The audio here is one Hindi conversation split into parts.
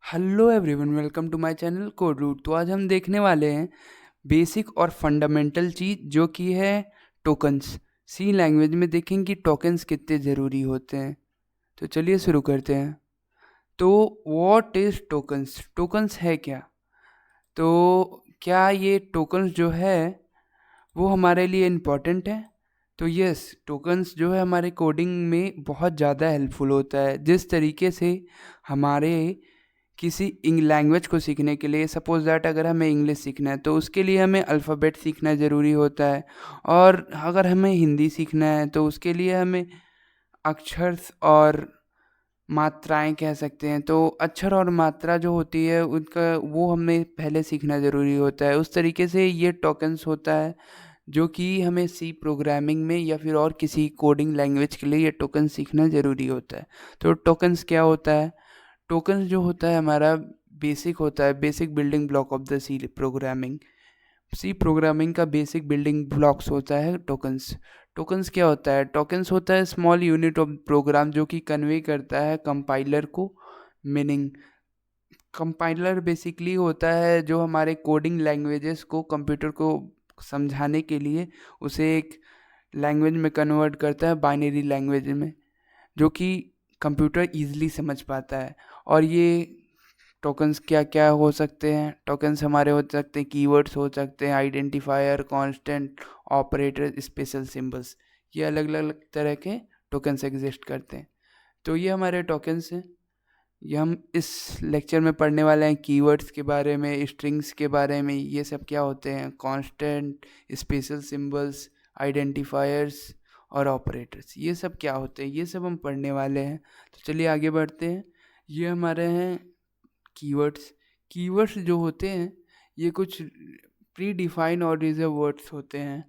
Hello everyone, welcome to my channel Code Root. तो आज हम देखने वाले हैं बेसिक और फंडामेंटल चीज़ जो कि है टोकन्स। सी लैंग्वेज में देखेंगे कि टोकन्स कितने ज़रूरी होते हैं। तो चलिए शुरू करते हैं। तो व्हाट इज़ टोकन्स? टोकन्स है क्या? तो क्या ये टोकन्स जो है वो हमारे लिए इम्पॉर्टेंट है? तो यस, टोकन्स जो है हमारे कोडिंग में बहुत ज़्यादा हेल्पफुल होता है। जिस तरीके से हमारे किसी लैंग्वेज को सीखने के लिए, सपोज दैट अगर हमें इंग्लिश सीखना है तो उसके लिए हमें अल्फ़ाबेट सीखना ज़रूरी होता है। और अगर हमें हिंदी सीखना है तो उसके लिए हमें अक्षर और मात्राएं कह सकते हैं। तो अक्षर और मात्रा जो होती है उनका वो हमें पहले सीखना ज़रूरी होता है। उस तरीके से ये टोकन्स होता है जो कि हमें सी प्रोग्रामिंग में या फिर और किसी कोडिंग लैंग्वेज के लिए ये टोकन सीखना ज़रूरी होता है। तो टोकन्स क्या होता है? टोकन्स जो होता है हमारा बेसिक होता है, basic building block of the C programming. C programming का बेसिक बिल्डिंग ब्लॉक्स होता है टोकन्स। टोकन्स क्या होता है? टोकन्स होता है स्मॉल यूनिट ऑफ प्रोग्राम जो कि कन्वे करता है कंपाइलर को मीनिंग। कंपाइलर बेसिकली होता है जो हमारे कोडिंग लैंग्वेजेस को कंप्यूटर को समझाने के लिए उसे एक लैंग्वेज में कन्वर्ट करता है, बाइनरी लैंग्वेज में, जो कि कंप्यूटर ईजिली समझ पाता है। और ये टोकन्स क्या क्या हो सकते हैं? टोकन्स हमारे हो सकते हैं, कीवर्ड्स हो सकते हैं, identifier, constant, operator, special symbols. ये अलग अलग तरह के टोकन्स एग्जिस्ट करते हैं। तो ये हमारे टोकन्स हैं। ये हम इस लेक्चर में पढ़ने वाले हैं कीवर्ड्स के बारे में, स्ट्रिंग्स के बारे में। ये सब क्या होते हैं? कांस्टेंट, स्पेशल सिंबल्स, आइडेंटिफायर्स और ऑपरेटर्स। ये सब क्या होते हैं, ये सब हम पढ़ने वाले हैं। तो चलिए आगे बढ़ते हैं। ये हमारे हैं कीवर्ड्स। कीवर्ड्स जो होते हैं ये कुछ प्री डिफाइन और रिजर्व वर्ड्स होते हैं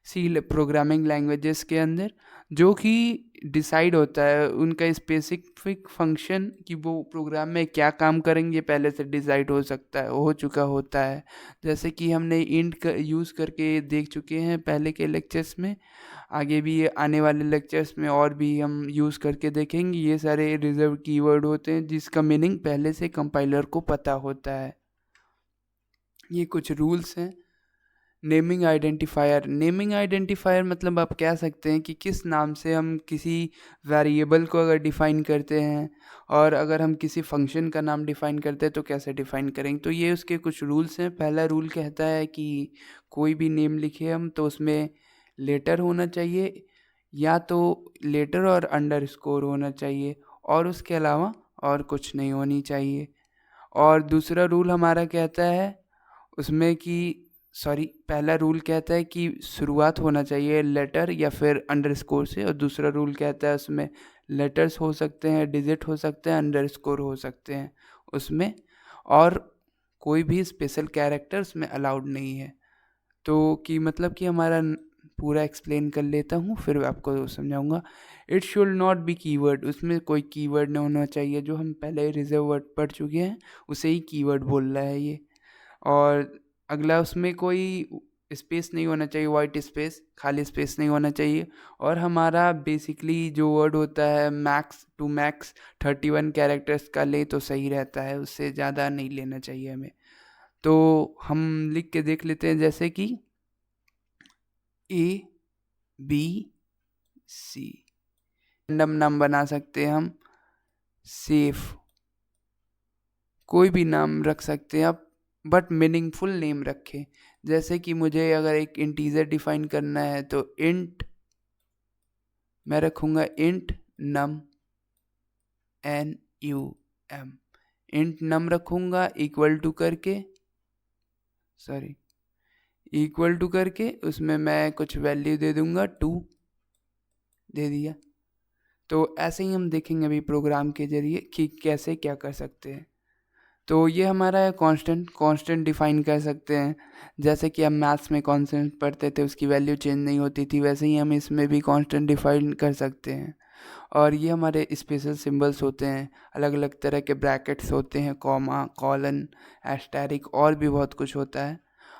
सी प्रोग्रामिंग लैंग्वेजेस के अंदर, जो कि डिसाइड होता है उनका स्पेसिफिक फंक्शन कि वो प्रोग्राम में क्या काम करेंगे पहले से डिसाइड हो सकता है, हो चुका होता है। जैसे कि हमने इंट यूज़ करके देख चुके हैं पहले के लेक्चर्स में। आगे भी ये आने वाले लेक्चर्स में और भी हम यूज़ करके देखेंगे। ये सारे रिजर्व कीवर्ड होते हैं जिसका मीनिंग पहले से कंपाइलर को पता होता है। ये कुछ रूल्स हैं। Naming identifier. नेमिंग आइडेंटिफायर मतलब आप कह सकते हैं कि किस नाम से हम किसी वेरिएबल को अगर डिफ़ाइन करते हैं, और अगर हम किसी फंक्शन का नाम डिफ़ाइन करते हैं तो कैसे डिफ़ाइन करेंगे। तो ये उसके कुछ रूल्स हैं। पहला रूल कहता है कि कोई भी नेम लिखे हम तो उसमें लेटर होना चाहिए, या तो लेटर और अंडरस्कोर होना चाहिए, और उसके अलावा और कुछ नहीं होनी चाहिए। और दूसरा रूल हमारा कहता है उसमें कि पहला रूल कहता है कि शुरुआत होना चाहिए लेटर या फिर अंडरस्कोर से, और दूसरा रूल कहता है उसमें लेटर्स हो सकते हैं, डिजिट हो सकते हैं, अंडरस्कोर हो सकते हैं उसमें, और कोई भी स्पेशल कैरेक्टर उसमें अलाउड नहीं है। तो कि मतलब कि हमारा पूरा एक्सप्लेन कर लेता हूँ फिर आपको समझाऊंगा। It should not be keyword. उसमें कोई कीवर्ड नहीं होना चाहिए। जो हम पहले रिजर्व वर्ड पढ़ चुके हैं उसे ही कीवर्ड बोल रहा है ये। और अगला, उसमें कोई स्पेस नहीं होना चाहिए, वाइट स्पेस, खाली स्पेस नहीं होना चाहिए। और हमारा बेसिकली जो वर्ड होता है मैक्स टू मैक्स 31 कैरेक्टर्स का ले तो सही रहता है, उससे ज़्यादा नहीं लेना चाहिए हमें। तो हम लिख के देख लेते हैं, जैसे कि ए बी सी। रैंडम नाम बना सकते हैं हम। सेफ, कोई भी नाम रख सकते हैं आप, बट मीनिंगफुल नेम रखें। जैसे कि मुझे अगर एक इंटीजर डिफाइन करना है तो इंट मैं रखूँगा, int num, N U M. Int num रखूँगा इक्वल टू करके, इक्वल टू करके उसमें मैं कुछ वैल्यू दे दूँगा 2, दे दिया। तो ऐसे ही हम देखेंगे अभी प्रोग्राम के ज़रिए कि कैसे क्या कर सकते हैं। तो ये हमारा है कांस्टेंट। कांस्टेंट डिफाइन कर सकते हैं, जैसे कि हम मैथ्स में कांस्टेंट पढ़ते थे, उसकी वैल्यू चेंज नहीं होती थी, वैसे ही हम इसमें भी कांस्टेंट डिफाइन कर सकते हैं। और ये हमारे स्पेशल सिंबल्स होते हैं, अलग अलग तरह के ब्रैकेट्स होते हैं, कॉमा, कॉलन, एस्टेरिक, और भी बहुत कुछ होता है।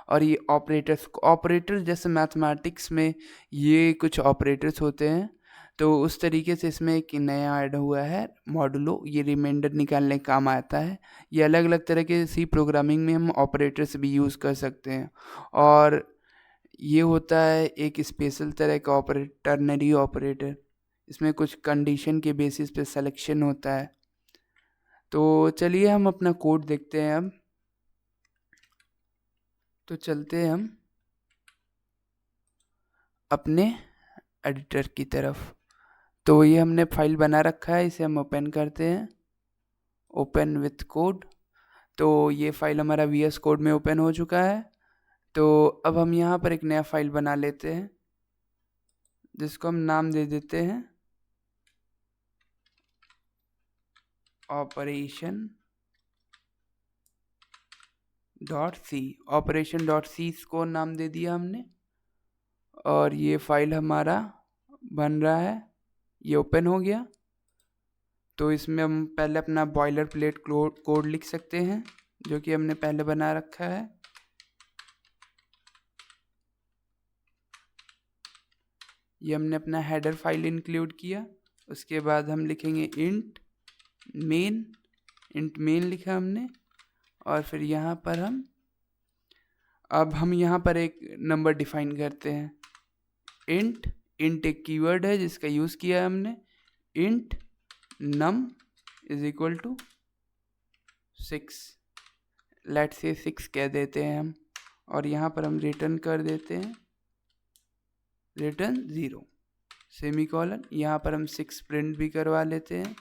और ये ऑपरेटर्स, ऑपरेटर्स जैसे मैथमेटिक्स में ये कुछ ऑपरेटर्स होते हैं। तो उस तरीके से इसमें एक नया ऐड हुआ है मॉडुलो, ये रिमाइंडर निकालने का काम आता है। ये अलग अलग तरह के सी प्रोग्रामिंग में हम ऑपरेटर्स भी यूज़ कर सकते हैं। और ये होता है एक स्पेशल तरह का ऑपरेटर, टर्नरी ऑपरेटर। इसमें कुछ कंडीशन के बेसिस पे सिलेक्शन होता है। तो चलिए हम अपना कोड देखते हैं अब। तो चलते हैं हम अपने एडिटर की तरफ। तो ये हमने फाइल बना रखा है, इसे हम ओपन करते हैं, ओपन विथ कोड। तो ये फाइल हमारा VS कोड में ओपन हो चुका है। तो अब हम यहाँ पर एक नया फाइल बना लेते हैं जिसको हम नाम दे देते हैं operation.c। operation.c इसको नाम दे दिया हमने। और ये फाइल हमारा बन रहा है, ये ओपन हो गया। तो इसमें हम पहले अपना बॉयलर प्लेट कोड लिख सकते हैं जो कि हमने पहले बना रखा है। ये हमने अपना हेडर फाइल इंक्लूड किया। उसके बाद हम लिखेंगे इंट मेन लिखा हमने। और फिर यहाँ पर हम यहाँ पर एक नंबर डिफाइन करते हैं, इंट एक कीवर्ड है जिसका यूज़ किया है हमने। Int num is equal to 6, let say 6 कह देते हैं हम। और यहाँ पर हम रिटर्न कर देते हैं रिटर्न 0 सेमीकोलन। यहाँ पर हम 6 प्रिंट भी करवा लेते हैं,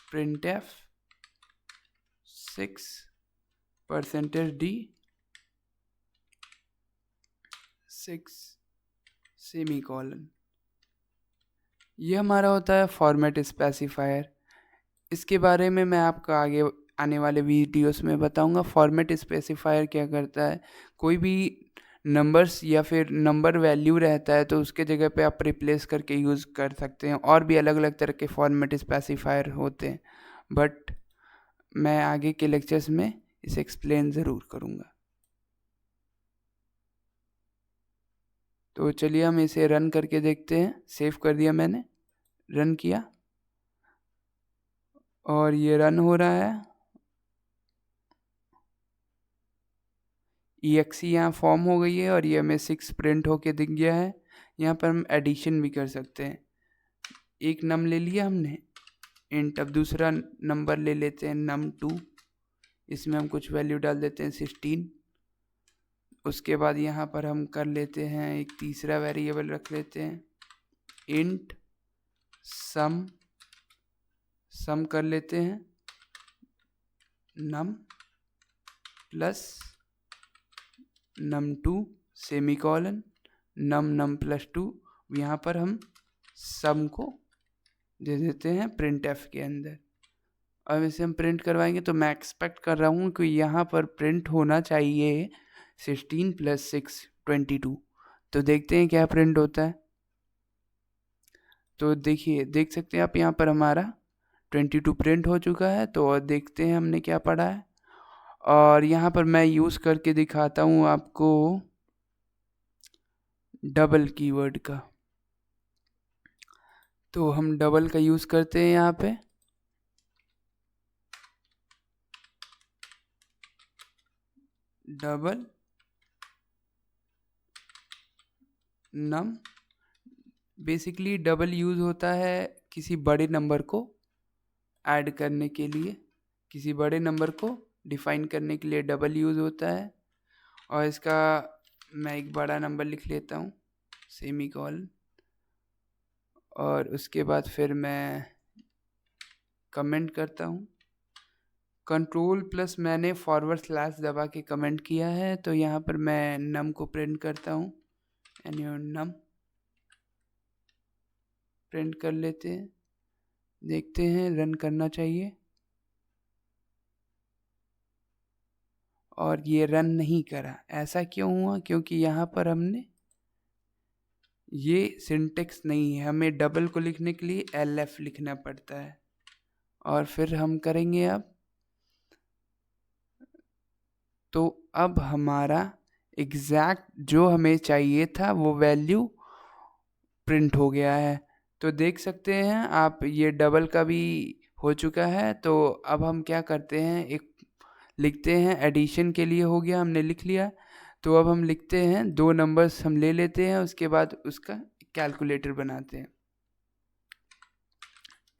printf 6%d 6 सेमीकोलन। ये हमारा होता है फॉर्मेट स्पेसिफायर। इसके बारे में मैं आपको आगे आने वाले वीडियोस में बताऊंगा। फॉर्मेट स्पेसिफायर क्या करता है, कोई भी नंबर्स या फिर नंबर वैल्यू रहता है तो उसके जगह पे आप रिप्लेस करके यूज़ कर सकते हैं। और भी अलग अलग तरह के फॉर्मेट स्पेसिफायर होते हैं, बट मैं आगे के लेक्चर्स में इसे एक्सप्लेन ज़रूर करूँगा। तो चलिए हम इसे रन करके देखते हैं। सेव कर दिया मैंने, रन किया और ये रन हो रहा है। exe यहाँ फॉर्म हो गई है और ये हमें 6 प्रिंट होके दिख गया है। यहाँ पर हम एडिशन भी कर सकते हैं। एक नम ले लिया हमने इंट, अब दूसरा नंबर ले लेते हैं num2। इसमें हम कुछ वैल्यू डाल देते हैं 16। उसके बाद यहाँ पर हम कर लेते हैं एक तीसरा वेरिएबल रख लेते हैं इंट सम कर लेते हैं num plus num2 semicolon num plus 2। यहाँ पर हम सम को दे देते हैं printf के अंदर। अब इसे हम प्रिंट करवाएंगे तो मैं एक्सपेक्ट कर रहा हूँ कि यहाँ पर प्रिंट होना चाहिए 16 + 6 22। तो देखते हैं क्या प्रिंट होता है। तो देखिए, देख सकते हैं आप यहाँ पर हमारा 22 प्रिंट हो चुका है। तो देखते हैं हमने क्या पढ़ा है। और यहाँ पर मैं यूज़ करके दिखाता हूँ आपको डबल कीवर्ड का। तो हम डबल का यूज़ करते हैं यहाँ पे। डबल नम, बेसिकली डबल यूज़ होता है किसी बड़े नंबर को ऐड करने के लिए, किसी बड़े नंबर को डिफाइन करने के लिए डबल यूज़ होता है। और इसका मैं एक बड़ा नंबर लिख लेता हूँ सेमीकोलन। और उसके बाद फिर मैं कमेंट करता हूँ कंट्रोल प्लस मैंने फॉरवर्ड स्लैश दबा के कमेंट किया है। तो यहाँ पर मैं नम को प्रिंट करता हूँ, नम प्रिंट कर लेते हैं। देखते हैं, रन करना चाहिए। और ये रन नहीं करा, ऐसा क्यों हुआ? क्योंकि यहाँ पर हमने ये सिंटेक्स नहीं है, हमें डबल को लिखने के लिए LF लिखना पड़ता है। और फिर हम करेंगे अब। तो अब हमारा एग्जैक्ट जो हमें चाहिए था वो वैल्यू प्रिंट हो गया है। तो देख सकते हैं आप, ये डबल का भी हो चुका है। तो अब हम क्या करते हैं, एक लिखते हैं, एडिशन के लिए हो गया, हमने लिख लिया। तो अब हम लिखते हैं, दो नंबर्स हम ले लेते हैं, उसके बाद उसका कैलकुलेटर बनाते हैं।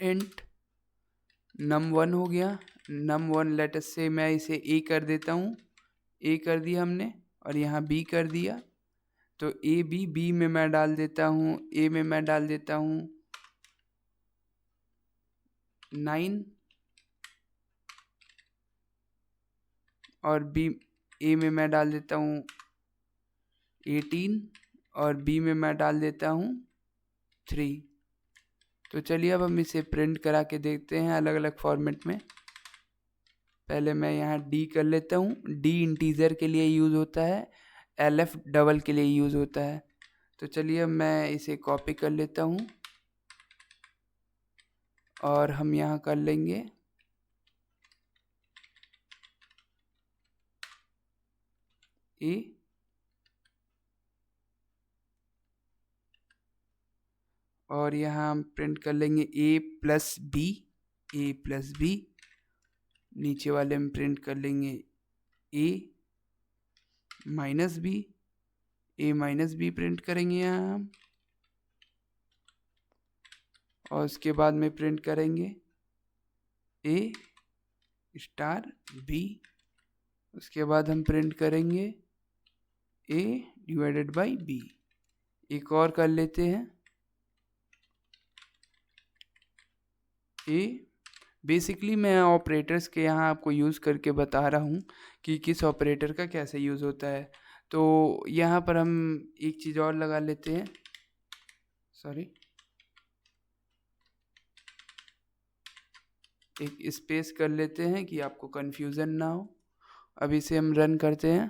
इंट num1 हो गया। num1 लेटर से मैं इसे a कर देता हूँ, a कर दिया हमने, और यहाँ b कर दिया। तो b में मैं डाल देता हूँ, a में मैं डाल देता हूँ 9, और a में मैं डाल देता हूँ 18, और b में मैं डाल देता हूँ 3। तो चलिए अब हम इसे प्रिंट करा के देखते हैं अलग अलग फॉर्मेट में। पहले मैं यहाँ d कर लेता हूँ। d इंटीजर के लिए यूज़ होता है, lf डबल के लिए यूज़ होता है। तो चलिए अब मैं इसे कॉपी कर लेता हूँ, और हम यहाँ कर लेंगे a, और यहाँ हम प्रिंट कर लेंगे a प्लस b। नीचे वाले में प्रिंट कर लेंगे a माइनस b प्रिंट करेंगे यहाँ हम, और उसके बाद में प्रिंट करेंगे a स्टार b। उसके बाद हम प्रिंट करेंगे a डिवाइडेड बाई b। एक और कर लेते हैं a। बेसिकली मैं ऑपरेटर्स के यहाँ आपको यूज़ करके बता रहा हूँ कि किस ऑपरेटर का कैसे यूज़ होता है। तो यहाँ पर हम एक चीज़ और लगा लेते हैं, सॉरी, एक स्पेस कर लेते हैं कि आपको कन्फ्यूज़न ना हो। अब इसे हम रन करते हैं।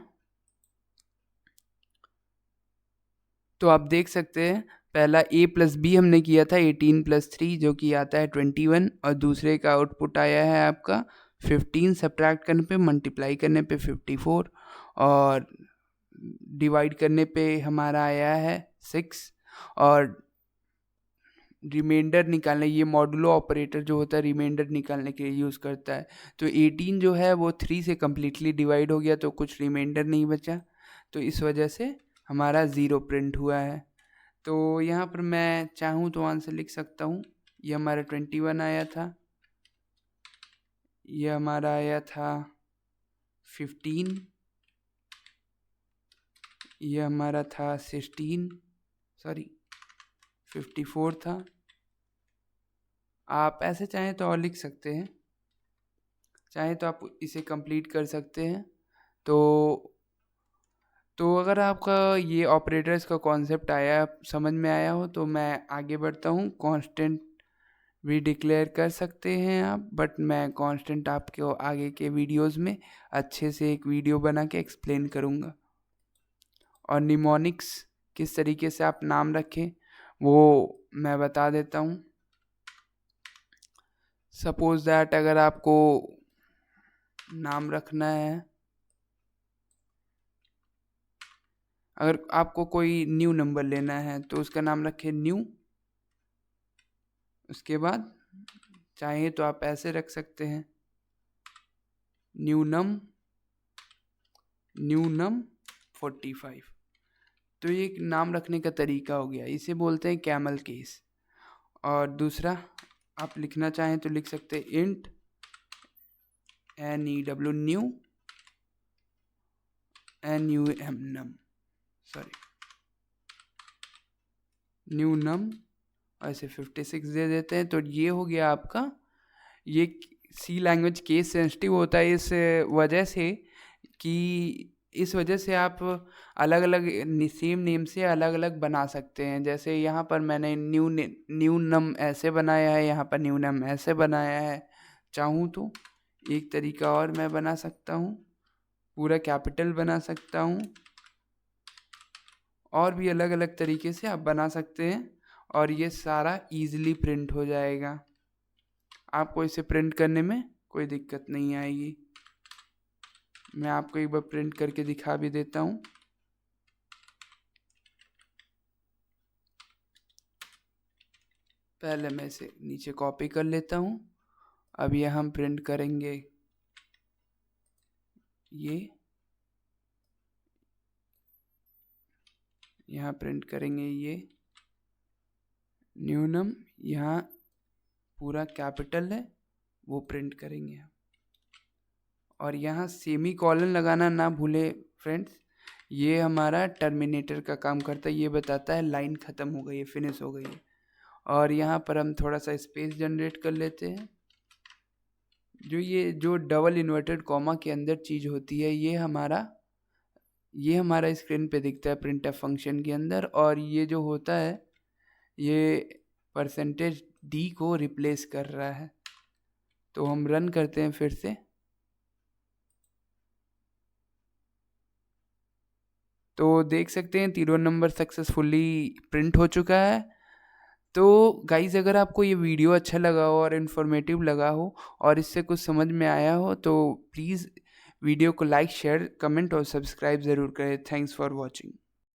तो आप देख सकते हैं, पहला a प्लस बी हमने किया था 18 प्लस 3 जो कि आता है 21, और दूसरे का आउटपुट आया है आपका 15, सब्ट्रैक्ट करने पे, मल्टीप्लाई करने पे 54, और डिवाइड करने पे हमारा आया है 6, और रिमाइंडर निकालने, ये मॉडुलो ऑपरेटर जो होता है रिमाइंडर निकालने के लिए यूज़ करता है। तो 18 जो है वो 3 से कम्प्लीटली डिवाइड हो गया, तो कुछ रिमाइंडर नहीं बचा, तो इस वजह से हमारा 0 प्रिंट हुआ है। तो यहाँ पर मैं चाहूँ तो आंसर लिख सकता हूँ। ये हमारा 21 आया था, ये हमारा आया था 15, ये हमारा था 16, सॉरी 54 था। आप ऐसे चाहें तो और लिख सकते हैं, चाहें तो आप इसे कंप्लीट कर सकते हैं। तो अगर आपका ये ऑपरेटर्स का कॉन्सेप्ट आया, समझ में आया हो, तो मैं आगे बढ़ता हूँ। कांस्टेंट भी डिक्लेयर कर सकते हैं आप, बट मैं कांस्टेंट आपके आगे के वीडियोस में अच्छे से एक वीडियो बना के एक्सप्लेन करूँगा। और निमोनिक्स किस तरीके से आप नाम रखें वो मैं बता देता हूँ। सपोज दैट अगर आपको नाम रखना है, अगर आपको कोई न्यू नंबर लेना है तो उसका नाम रखें न्यू। उसके बाद चाहे तो आप ऐसे रख सकते हैं, न्यूनम 45। तो ये एक नाम रखने का तरीका हो गया, इसे बोलते हैं कैमल केस। और दूसरा आप लिखना चाहें तो लिख सकते हैं इंट NEW न्यू नम, ऐसे 56 दे देते हैं। तो ये हो गया आपका, ये सी लैंग्वेज केस सेंसिटिव होता है इस वजह से कि इस वजह से आप अलग अलग सेम नेम से अलग अलग बना सकते हैं। जैसे यहाँ पर मैंने न्यू नम ऐसे बनाया है, यहाँ पर न्यू नम ऐसे बनाया है। चाहूँ तो एक तरीका और मैं बना सकता हूँ, पूरा कैपिटल बना सकता हूँ, और भी अलग अलग तरीके से आप बना सकते हैं, और ये सारा इजीली प्रिंट हो जाएगा। आपको इसे प्रिंट करने में कोई दिक्कत नहीं आएगी। मैं आपको एक बार प्रिंट करके दिखा भी देता हूँ। पहले मैं इसे नीचे कॉपी कर लेता हूँ। अब यह हम प्रिंट करेंगे ये, यहाँ प्रिंट करेंगे ये न्यूनम, यहाँ पूरा कैपिटल है वो प्रिंट करेंगे। और यहाँ सेमी कॉलन लगाना ना भूले फ्रेंड्स, ये हमारा टर्मिनेटर का काम करता है, ये बताता है लाइन ख़त्म हो गई है, फिनिश हो गई है। और यहाँ पर हम थोड़ा सा स्पेस जनरेट कर लेते हैं। जो डबल इन्वर्टेड कॉमा के अंदर चीज़ होती है ये हमारा स्क्रीन पे दिखता है प्रिंटफ फंक्शन के अंदर। और ये जो होता है ये परसेंटेज डी को रिप्लेस कर रहा है। तो हम रन करते हैं फिर से। तो देख सकते हैं तीनों नंबर सक्सेसफुली प्रिंट हो चुका है। तो गाइज़, अगर आपको ये वीडियो अच्छा लगा हो और इन्फॉर्मेटिव लगा हो और इससे कुछ समझ में आया हो तो प्लीज़ वीडियो को लाइक, शेयर, कमेंट और सब्सक्राइब ज़रूर करें। Thanks for watching.